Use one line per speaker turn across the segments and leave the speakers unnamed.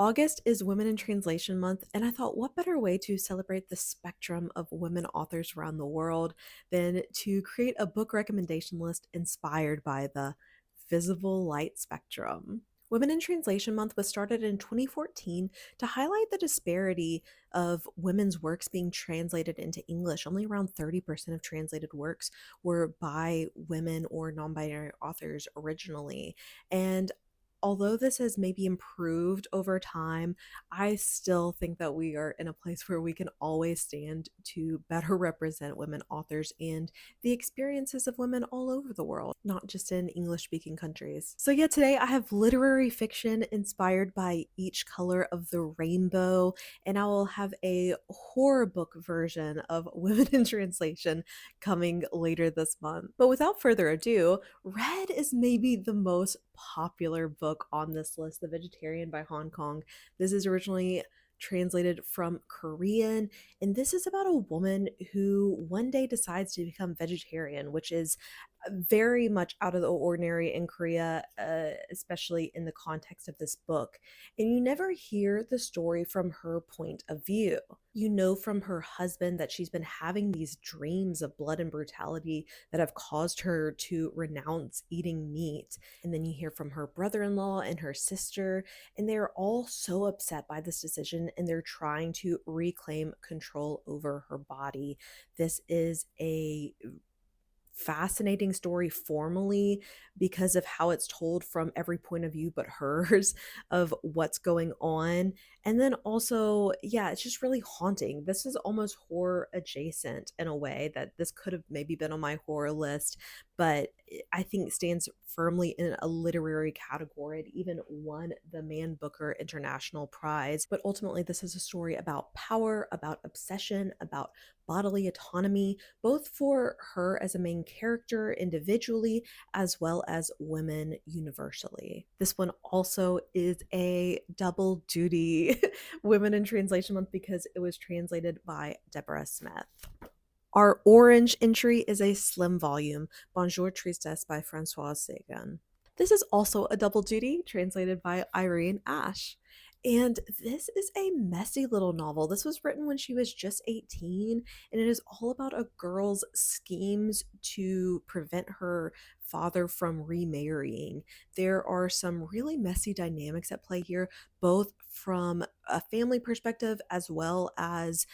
August is Women in Translation Month, and I thought, what better way to celebrate the spectrum of women authors around the world than to create a book recommendation list inspired by the visible light spectrum? Women in Translation Month was started in 2014 to highlight the disparity of women's works being translated into English. Only around 30% of translated works were by women or non binary authors originally. And although this has maybe improved over time, I still think that we are in a place where we can always stand to better represent women authors and the experiences of women all over the world, not just in English speaking countries. So, yeah, today I have literary fiction inspired by each color of the rainbow, and I will have a horror book version of Women in Translation coming later this month. But without further ado, Red is maybe the most popular book on this list, The Vegetarian by Hong Kong. This is originally translated from Korean, and this is about a woman who one day decides to become vegetarian, which is very much out of the ordinary in Korea, especially in the context of this book. And you never hear the story from her point of view. You know from her husband that she's been having these dreams of blood and brutality that have caused her to renounce eating meat. And then you hear from her brother in law and her sister, and they're all so upset by this decision and they're trying to reclaim control over her body. This is a fascinating story formally because of how it's told from every point of view but hers of what's going on. And then also, yeah, it's just really haunting. This is almost horror adjacent in a way that this could have maybe been on my horror list, but I think stands firmly in a literary category. It even won the Man Booker International Prize. But ultimately, this is a story about power, about obsession, about bodily autonomy, both for her as a main character individually, as well as women universally. This one also is a double duty Women in Translation Month because it was translated by Deborah Smith. Our orange entry is a slim volume, Bonjour Tristesse by Françoise Sagan. This is also a double duty, translated by Irene Ashe. And this is a messy little novel. This was written when she was just 18, and it is all about a girl's schemes to prevent her father from remarrying. There are some really messy dynamics at play here, both from a family perspective as well as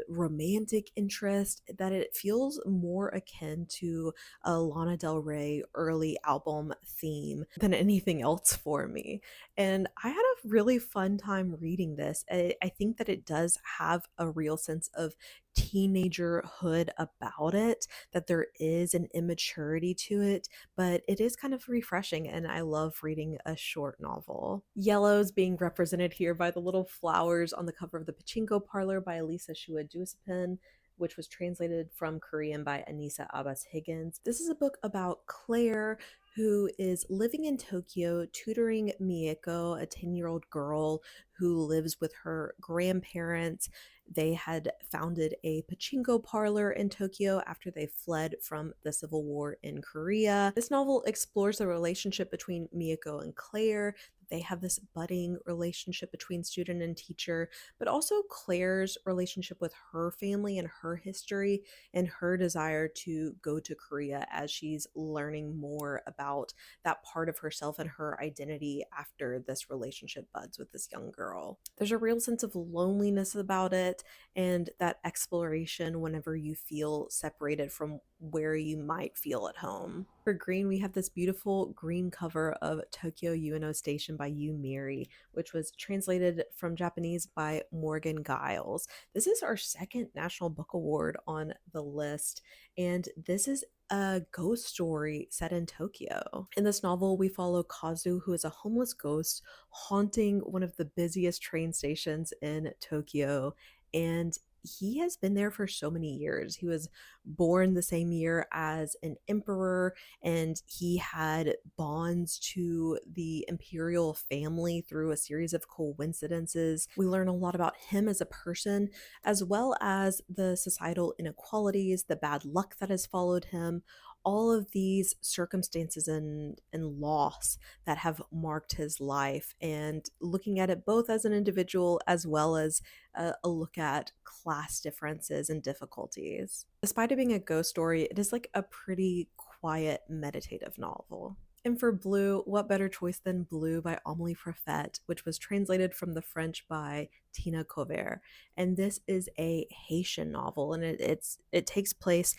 romantic interest, that it feels more akin to a Lana Del Rey early album theme than anything else for me. And I had a really fun time reading this. I think that it does have a real sense of teenagerhood about it, that there is an immaturity to it, but it is kind of refreshing, and I love reading a short novel. Yellow's being represented here by the little flowers on the cover of The Pachinko Parlor by Elisa Shua Duisapin, which was translated from Korean by Anissa Abbas Higgins. This is a book about Claire, who is living in Tokyo, tutoring Mieko, a 10-year-old girl who lives with her grandparents. They had founded a pachinko parlor in Tokyo after they fled from the civil war in Korea. This novel explores the relationship between Mieko and Claire. They have this budding relationship between student and teacher, but also Claire's relationship with her family and her history and her desire to go to Korea as she's learning more about that part of herself and her identity after this relationship buds with this young girl. There's a real sense of loneliness about it and that exploration whenever you feel separated from where you might feel at home. For green, we have this beautiful green cover of Tokyo UNO Station by Yu Miri, which was translated from Japanese by Morgan Giles. This is our second National Book Award on the list, and this is a ghost story set in Tokyo. In this novel, we follow Kazu, who is a homeless ghost haunting one of the busiest train stations in Tokyo, and he has been there for so many years. He was born the same year as an emperor, and he had bonds to the imperial family through a series of coincidences. We learn a lot about him as a person, as well as the societal inequalities, the bad luck that has followed him, all of these circumstances and loss that have marked his life, and looking at it both as an individual as well as a look at class differences and difficulties. Despite it being a ghost story, it is like a pretty quiet, meditative novel. And for Blue, what better choice than Blue by Amelie Profet, which was translated from the French by Tina Couvert. And this is a Haitian novel, and it takes place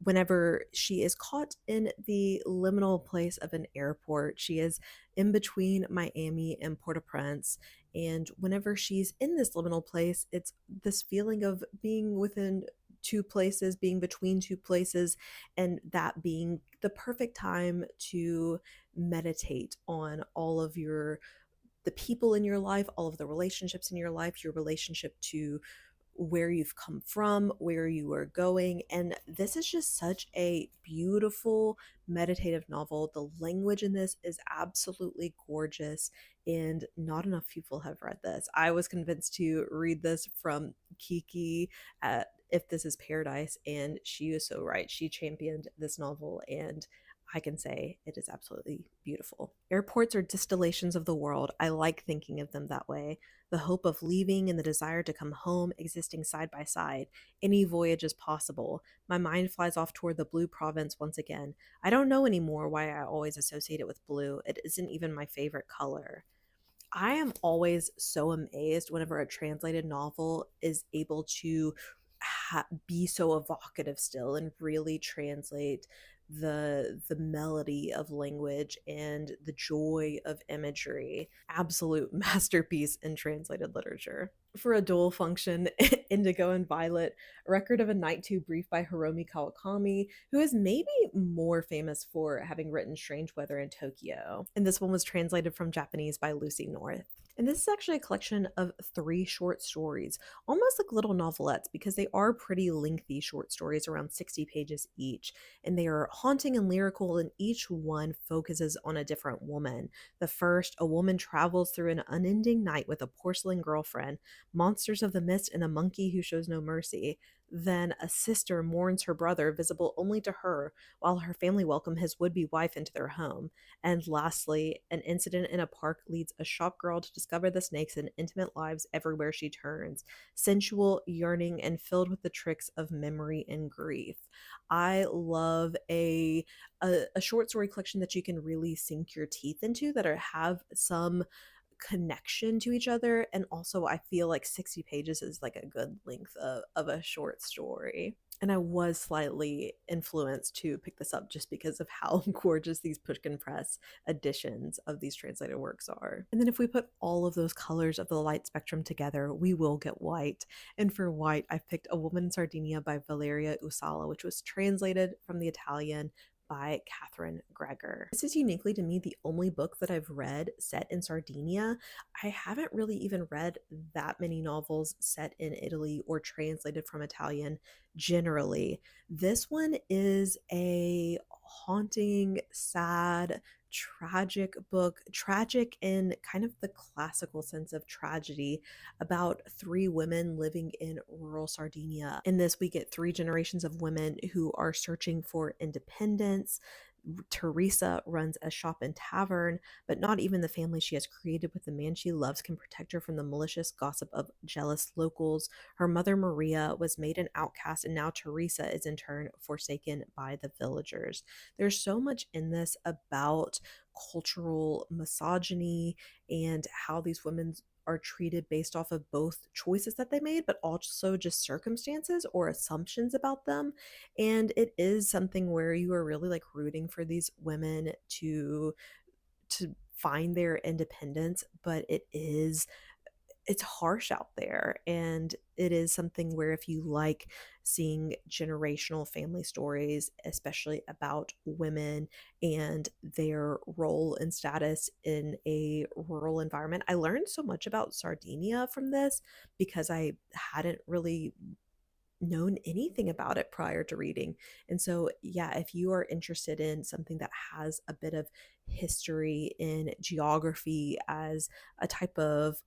whenever she is caught in the liminal place of an airport. She is in between Miami and Port-au-Prince, and whenever she's in this liminal place, it's this feeling of being within two places, being between two places, and that being the perfect time to meditate on all of the people in your life, all of the relationships in your life, your relationship to where you've come from, where you are going. And this is just such a beautiful meditative novel. The language in this is absolutely gorgeous, and not enough people have read this. I was convinced to read this from Kiki at If This Is Paradise, and she was so right. She championed this novel, and I can say it is absolutely beautiful. Airports are distillations of the world. I like thinking of them that way. The hope of leaving and the desire to come home existing side by side. Any voyage is possible. My mind flies off toward the blue province once again. I don't know anymore why I always associate it with blue. It isn't even my favorite color. I am always so amazed whenever a translated novel is able to be so evocative still and really translate the melody of language and the joy of imagery. Absolute masterpiece in translated literature. For a dual function, Indigo and Violet, a record of a night too brief by Hiromi Kawakami, who is maybe more famous for having written Strange Weather in Tokyo. And this one was translated from Japanese by Lucy North. And this is actually a collection of 3 short stories, almost like little novelettes, because they are pretty lengthy short stories, around 60 pages each. And they are haunting and lyrical, and each one focuses on a different woman. The first, a woman travels through an unending night with a porcelain girlfriend, monsters of the mist, and a monkey who shows no mercy. Then a sister mourns her brother, visible only to her, while her family welcome his would be wife into their home. And lastly, an incident in a park leads a shop girl to discover the snakes and intimate lives everywhere she turns, sensual, yearning, and filled with the tricks of memory and grief. I love a short story collection that you can really sink your teeth into, that have some connection to each other. And also, I feel like 60 pages is like a good length of a short story. And I was slightly influenced to pick this up just because of how gorgeous these pushkin press editions of these translated works are. And then if we put all of those colors of the light spectrum together, we will get white. And for white, I've picked A Woman in Sardinia by Valeria Usala, which was translated from the Italian by Catherine Gregor. This is uniquely to me the only book that I've read set in Sardinia. I haven't really even read that many novels set in Italy or translated from Italian generally. This one is a haunting, sad, tragic book, tragic in kind of the classical sense of tragedy, about 3 women living in rural Sardinia. In this, we get 3 generations of women who are searching for independence. Teresa runs a shop and tavern, but not even the family she has created with the man she loves can protect her from the malicious gossip of jealous locals. Her mother, Maria, was made an outcast, and now Teresa is in turn forsaken by the villagers. There's so much in this about cultural misogyny and how these women are treated based off of both choices that they made, but also just circumstances or assumptions about them. And it is something where you are really like rooting for these women to find their independence, but it's harsh out there, and it is something where if you like seeing generational family stories, especially about women and their role and status in a rural environment. I learned so much about Sardinia from this because I hadn't really known anything about it prior to reading. And so, yeah, if you are interested in something that has a bit of history in geography as a type of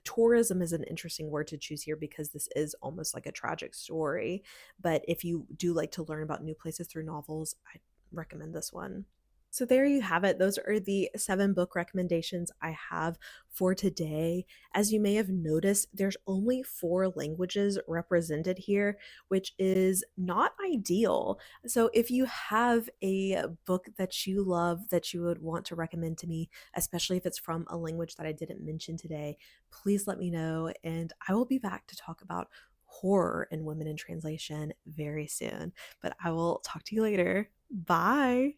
tourism is an interesting word to choose here because this is almost like a tragic story. But if you do like to learn about new places through novels, I recommend this one. So there you have it. Those are the 7 book recommendations I have for today. As you may have noticed, there's only 4 languages represented here, which is not ideal. So if you have a book that you love that you would want to recommend to me, especially if it's from a language that I didn't mention today, please let me know, and I will be back to talk about horror and women in translation very soon. But I will talk to you later. Bye.